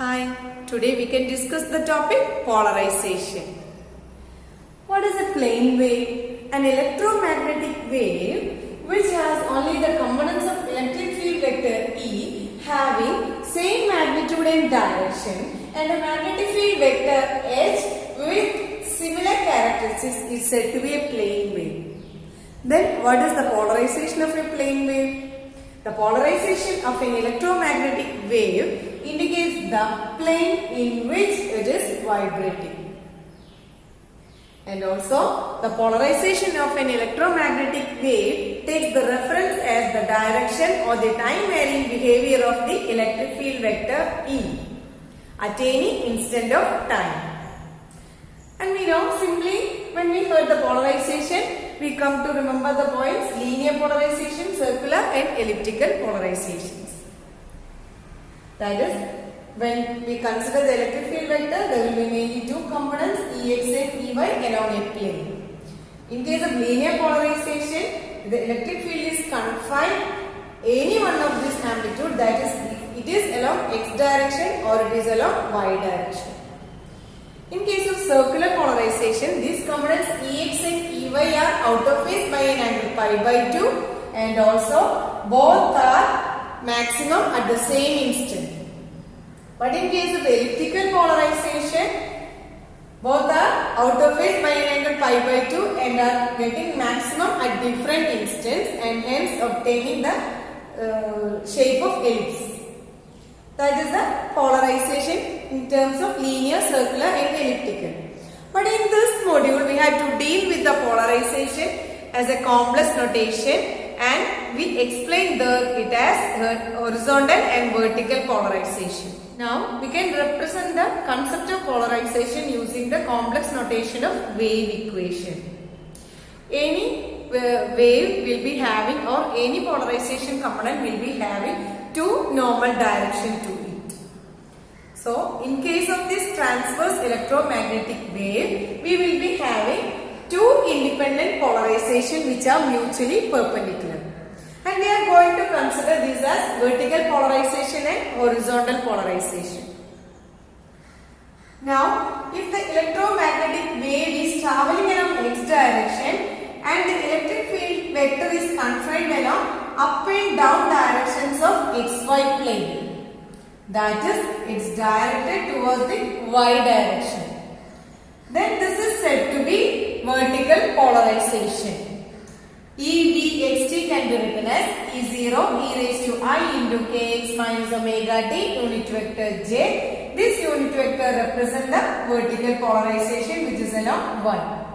Hi, today we can discuss the topic polarization. What is a plane wave? An electromagnetic wave which has only the components of electric field vector E having same magnitude and direction and a magnetic field vector H with similar characteristics is said to be a plane wave. Then what is the polarization of a plane wave? The polarization of an electromagnetic wave indicates the plane in which it is vibrating. And also, the polarization of an electromagnetic wave takes the reference as the direction or the time varying behavior of the electric field vector E at any instant of time. And we know simply when we heard the polarization, we come to remember the points linear polarization, circular and elliptical polarizations. That is, when we consider the electric field vector, there will be mainly two components Ex and Ey along a plane. In case of linear polarization, the electric field is confined any one of this amplitude, that is, it is along x direction or it is along y direction. In case of circular polarization, these components Ex and Ey are out of phase by an angle pi by 2 and also both are maximum at the same instant. But in case of elliptical polarization, both are out of phase by an angle pi by 2 and are getting maximum at different instants and hence obtaining the shape of ellipse. That is the polarization in terms of linear, circular and elliptical. But in this module, we had to deal with the polarization as a complex notation and we explained it as horizontal and vertical polarization. Now, we can represent the concept of polarization using the complex notation of wave equation. Any wave will be having or any polarization component will be having two normal direction to it. So, in case of this transverse electromagnetic wave, we will be having two independent polarization which are mutually perpendicular. And we are going to consider these as vertical polarization and horizontal polarization. Now, if the electromagnetic wave is traveling along x direction and the electric field vector is confined along up and down directions of xy plane, that is, it's directed towards the y direction, then this is said to be vertical polarization. EVXT can be written as E0 e raised to I into kx minus omega t unit vector j. This unit vector represents the vertical polarization which is along y.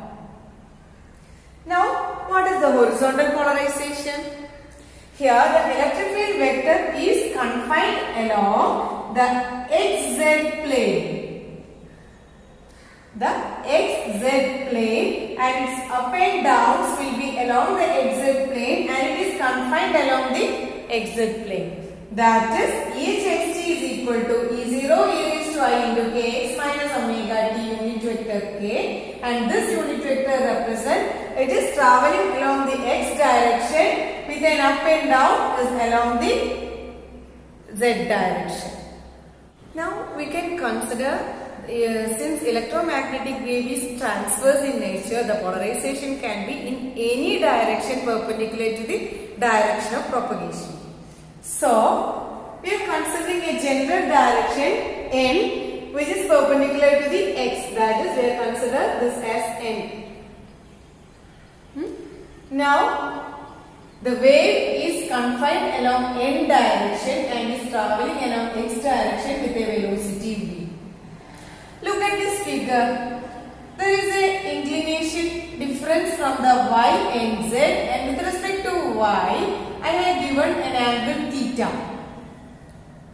Now, what is the horizontal polarization? Here, the electric field vector is confined along the xz plane. The xz plane and its up and downs will be along the xz plane and it is confined along the xz plane. That is, EHXT is equal to E0 e raised to I into kx minus omega t unit vector k, and this unit vector represents it is traveling along the x direction with an up and down is along the z direction. Now we can consider since electromagnetic wave is transverse in nature, the polarization can be in any direction perpendicular to the direction of propagation. So, we are considering a general direction n which is perpendicular to the x, that is, we are consider this as n. Now, the wave is confined along n direction and is traveling along x direction with a velocity v. Look at this figure. There is an inclination difference from the y and z, and with respect to y, I have given an angle theta.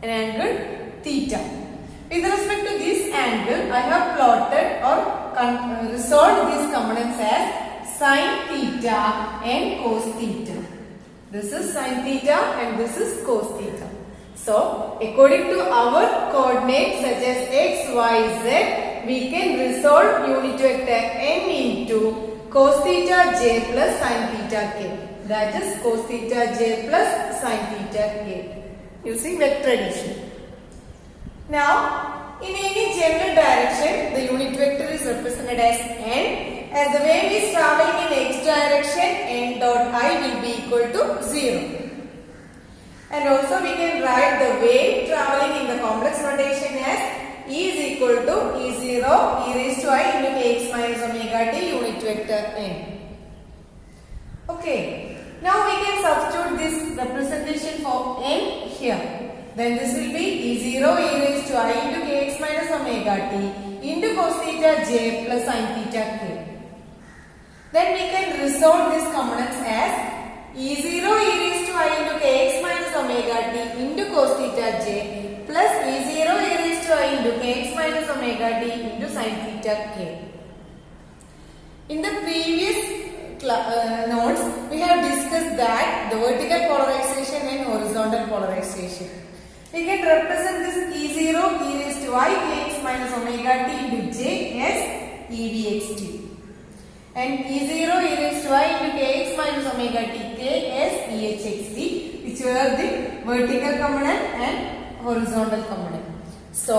An angle theta. With respect to this angle, I have plotted or resolved these components as sine theta and cos theta. This is sine theta and this is cos theta. So, according to our coordinates such as x, y, z, we can resolve unit vector n into cos theta j plus sin theta k. That is cos theta j plus sin theta k using vector addition. Now, in any general direction, the unit vector is represented as n. As the wave is traveling in x direction, n dot I will be equal to 0. And also we can write the wave traveling in the complex notation as E is equal to E0 e raised to I into kx minus omega t unit vector n. Okay. Now we can substitute this representation for n here. Then this will be E0 e raised to I into kx minus omega t into cos theta j plus sin theta k. Then we can resolve these components as E0 e raised to I into kx minus omega t into cos theta j plus E0 e raised to I into kx minus omega t into sin theta k. In the previous notes, we have discussed that the vertical polarization and horizontal polarization. We can represent this E0 e raised to I kx minus omega t into j as EVxt. And E0 e raised to I into kx minus omega t k as EHxt, which were the vertical component and horizontal component. So,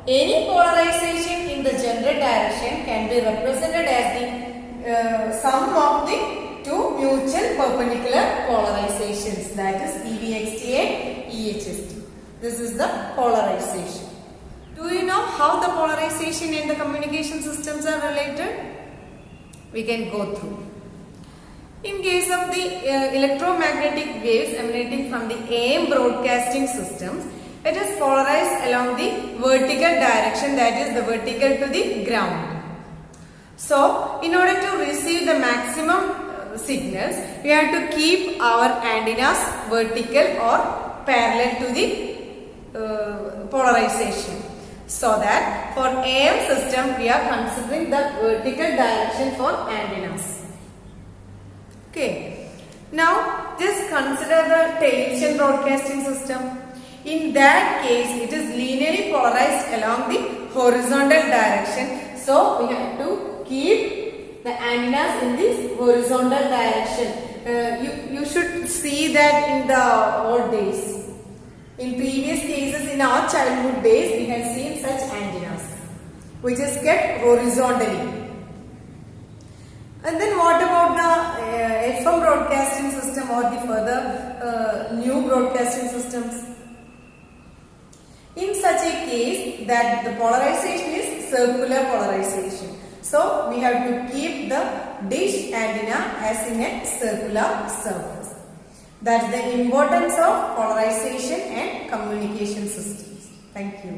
any polarization in the general direction can be represented as the sum of the two mutual perpendicular polarizations, that is EVxt and EHxt. This is the polarization. Do you know how the polarization and the communication systems are related? We can go through. In case of the electromagnetic waves emanating from the AM broadcasting systems, it is polarized along the vertical direction, that is the vertical to the ground. So, in order to receive the maximum signals, we have to keep our antennas vertical or parallel to the polarization. So that for AM system, we are considering the vertical direction for antennas. Okay. Now, just consider the television broadcasting system. In that case, it is linearly polarized along the horizontal direction. So, we have to keep the antennas in this horizontal direction. You should see that in the old days. In previous cases, in our childhood days, we have seen such antennas, which is kept horizontally. And then what about the FM broadcasting system or the further new broadcasting systems? In such a case, that the polarization is circular polarization. So, we have to keep the dish antenna as in a circular surface. That's the importance of polarization and communication systems. Thank you.